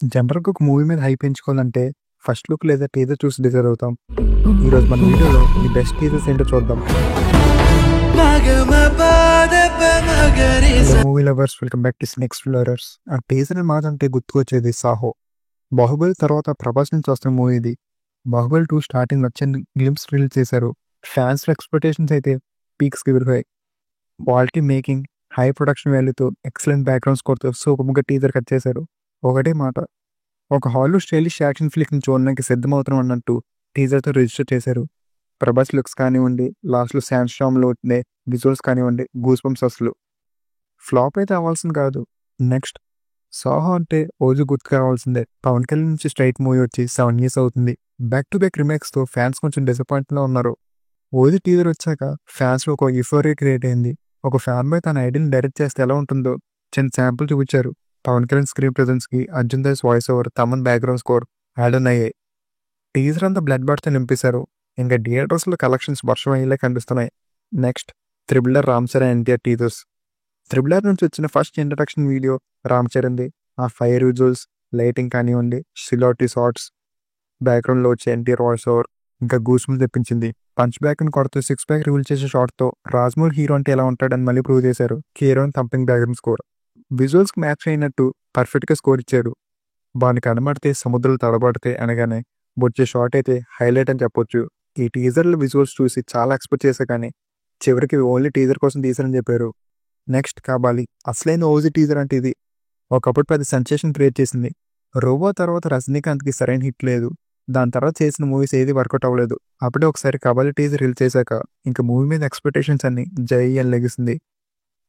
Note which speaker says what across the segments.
Speaker 1: జనరల్‌గా ఒక మూవీ మీద హైప్ పెంచుకోవాలంటే ఫస్ట్ లుక్ లేదా టీజర్ చూసి డిసైడ్ అవుతాం. ఈరోజు మన వీడియోలో ది బెస్ట్ టీజర్స్ ఏంటో చూద్దాం. Hello movie lovers, welcome back to cine explorers. ఆ టీజర్ మాటంటే గుర్తుకొచ్చేది 'సాహో'. 'బాహుబలి' తర్వాత ప్రభాస్ నుంచి వస్తున్న మూవీ ఇది. 'బాహుబలి 2' స్టార్టింగ్ నచ్చని గ్లింప్స్ రిలీజ్ చేశారు. ఫ్యాన్స్ ఎక్స్‌పెక్టేషన్స్ అయితే పీక్స్‌కి ఎగిరిపోయాయి. క్వాలిటీ మేకింగ్, హై ప్రొడక్షన్ వాల్యూతో, ఎక్సలెంట్ బ్యాక్‌గ్రౌండ్ స్కోర్‌తో సూపర్‌గా టీజర్ కట్ చేశారు. ఒకటే మాట, ఒక హాలీవుడ్ స్టైలిష్ యాక్షన్ ఫ్లిక్‌ని చూడడానికి సిద్ధమవుతున్నాం అన్నట్టు టీజర్‌తో రిజిస్టర్ చేశారు. ప్రభాస్ లుక్స్ కానివ్వండి, లాస్ట్‌లో శామ్ స్టార్మ్‌లో ఉండే విజువల్స్ కానివ్వండి, గూస్ బంప్స్ అసలు. ఫ్లాప్ అయితే అవ్వాల్సింది కాదు. నెక్స్ట్ 'సాహో' అంటే ఓజీ గుర్తుకు రావాల్సిందే. పవన్ కళ్యాణ్ నుంచి స్ట్రైట్ మూవీ వచ్చి 7 ఇయర్స్ అవుతుంది. బ్యాక్ టు బ్యాక్ రీమేక్స్‌తో ఫ్యాన్స్ కొంచెం డిసప్పాయింట్‌లో ఉన్నారు. ఓజీ టీజర్ వచ్చాక ఫ్యాన్స్‌లో ఒక యుఫోరియా క్రియేట్ అయింది. ఒక ఫ్యాన్ బాయ్ తన ఐడియాని డైరెక్ట్ చేస్తే ఎలా ఉంటుందో చిన్న శాంపుల్ చూపించారు. పవన్ కళ్యాణ్ స్క్రీన్ ప్రెజెన్స్‌కి Arjun Das voice over, Thaman background score add on అయ్యాయి. టీజర్ అంతా బ్లడ్ బాట్‌తో నింపేశారు. ఇంకా థియేటర్స్‌లో కలెక్షన్స్ వర్షం అయ్యేలా కనిపిస్తున్నాయి. Next 'triple R' Ram Charan NTR teasers. 'Triple R' నుంచి వచ్చిన ఫస్ట్ ఇంట్రడక్షన్ వీడియో రామ్ చరణ్‌ది. ఆ ఫైర్ విజువల్స్, లైటింగ్ కానివ్వండి, సిలాటి షాట్స్, బ్యాక్‌గ్రౌండ్‌లో వచ్చే ఎన్టీఆర్ వాయిస్ ఓవర్ ఇంకా గూస్‌బంప్స్ తెప్పించింది. పంచ్ బ్యాక్‌ని కొడుతూ సిక్స్ ప్యాక్ రివీల్ చేసే షాట్‌తో రాజమౌళి హీరో అంటే ఎలా ఉంటాడని మళ్ళీ ప్రూవ్ చేశారు. Heroine thumping background score. విజువల్స్‌కి మ్యాచ్ అయినట్టు పర్ఫెక్ట్‌గా స్కోర్ ఇచ్చారు. వాన కనబడితే సముద్రాలు తడబడతాయి అనగానే వచ్చే షాట్ అయితే హైలైట్ అని చెప్పొచ్చు. ఈ టీజర్‌ల విజువల్స్ చూసి చాలా ఎక్స్‌పెక్ట్ చేశా కానీ చివరికి ఓన్లీ టీజర్ కోసం తీశారని చెప్పారు. నెక్స్ట్ 'కబాలి' అసలైన ఓజీ టీజర్ అంటే ఇది. ఒకప్పుడు పెద్ద సెన్సేషన్ క్రియేట్ చేసింది. 'రోబో' తర్వాత రజనీకాంత్‌కి సరైన హిట్ లేదు. దాని తర్వాత చేసిన మూవీస్ ఏది వర్కౌట్ అవ్వలేదు. అప్పుడే ఒకసారి 'కబాలి' టీజర్ రిలీజ్ చేశాక ఇంక మూవీ మీద ఎక్స్‌పెక్టేషన్స్ అన్నీ జై అని లెగిసింది.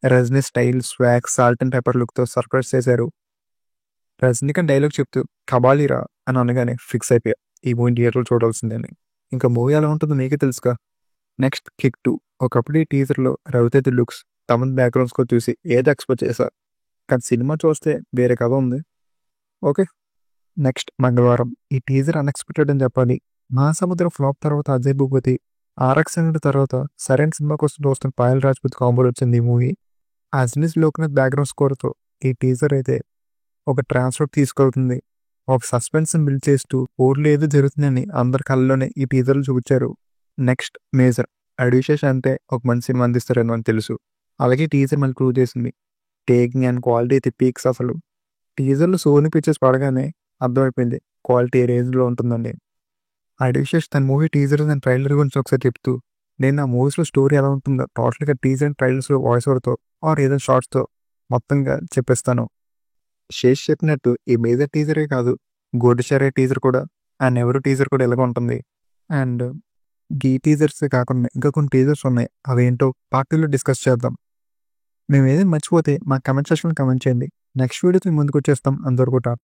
Speaker 1: Rajini style, swag, salt and pepper లుక్‌తో సర్ప్రైజ్ చేశారు. రజనీకాంత్ డైలాగ్ చెప్తూ 'కబాలీరా' అని అనగానే ఫిక్స్ అయిపోయా. ఈ మూవీ థియేటర్‌లో చూడాల్సిందే అని. ఇంకా మూవీ ఎలా ఉంటుందో మీకే తెలుసుగా. నెక్స్ట్ 'కిక్ 2' ఒకప్పుడు ఈ టీజర్‌లో Raviteja looks, Thaman background score చూసి ఏదో ఎక్స్‌పెక్ట్ చేశా. కానీ సినిమా చూస్తే వేరే కథ ఉంది. ఓకే. నెక్స్ట్ 'మంగళవారం' ఈ టీజర్ అన్‌ఎక్స్‌పెక్టెడ్ అని చెప్పాలి. 'మహాసముద్రం' ఫ్లాప్ తర్వాత అజయ్ భూపతి, 'ఆర్ఎక్స్ హండ్రెడ్' తర్వాత సరైన సినిమా కోసం చూస్తున్న పాయల్ రాజ్‌పూత్ కాంబోలో వచ్చింది ఈ మూవీ. అజనీస్ లోక్నాథ్ బ్యాక్‌గ్రౌండ్ స్కోర్‌తో ఈ టీజర్ అయితే ఒక ట్రాన్స్‌లోకి తీసుకెళ్తుంది. ఒక సస్పెన్స్‌ని బిల్డ్ చేస్తూ ఊర్లో ఏదో జరుగుతుందని అందరి కళ్ళలోనే ఈ టీజర్‌లో చూపించారు. నెక్స్ట్ 'మేజర్' అడివిశేష్ అంటే ఒక మంచి సినిమా అందిస్తారని మనకు తెలుసు. అలాగే టీజర్ మళ్ళీ ప్రూవ్ చేసింది. టేకింగ్ అండ్ క్వాలిటీ అయితే పీక్స్ అసలు. టీజర్‌లో సోనీ పిక్చర్స్ పడగానే అర్థమైపోయింది క్వాలిటీ ఏ రేంజ్‌లో ఉంటుందని. అడివిశేష్ తన మూవీ టీజర్ అండ్ ట్రైలర్ గురించి ఒకసారి చెప్తూ, నేను నా మూవీస్‌లో స్టోరీ ఎలా ఉంటుందో టోటల్‌గా టీజర్ అండ్ ట్రైలర్స్‌లో వాయిస్ ఓవర్‌తో ఆర్ ఏదైనా షార్ట్స్‌తో మొత్తంగా చెప్పేస్తాను. శేష్ చెప్పినట్టు ఈ మేజర్ టీజరే కాదు, 'గూఢచారి' టీజర్ కూడా, అండ్ 'ఎవరు' టీజర్ కూడా ఇలాగే ఉంటుంది. అండ్ ఈ టీజర్సే కాకుండా ఇంకా కొన్ని టీజర్స్ ఉన్నాయి. అవేంటో పార్ట్ 2లో డిస్కస్ చేద్దాం. మేము ఏదైనా మర్చిపోతే మా కమెంట్ సెక్షన్‌లో కమెంట్ చేయండి. నెక్స్ట్ వీడియోతో మీ ముందుకు వచ్చేస్తాం. అంతవరకు టాటా.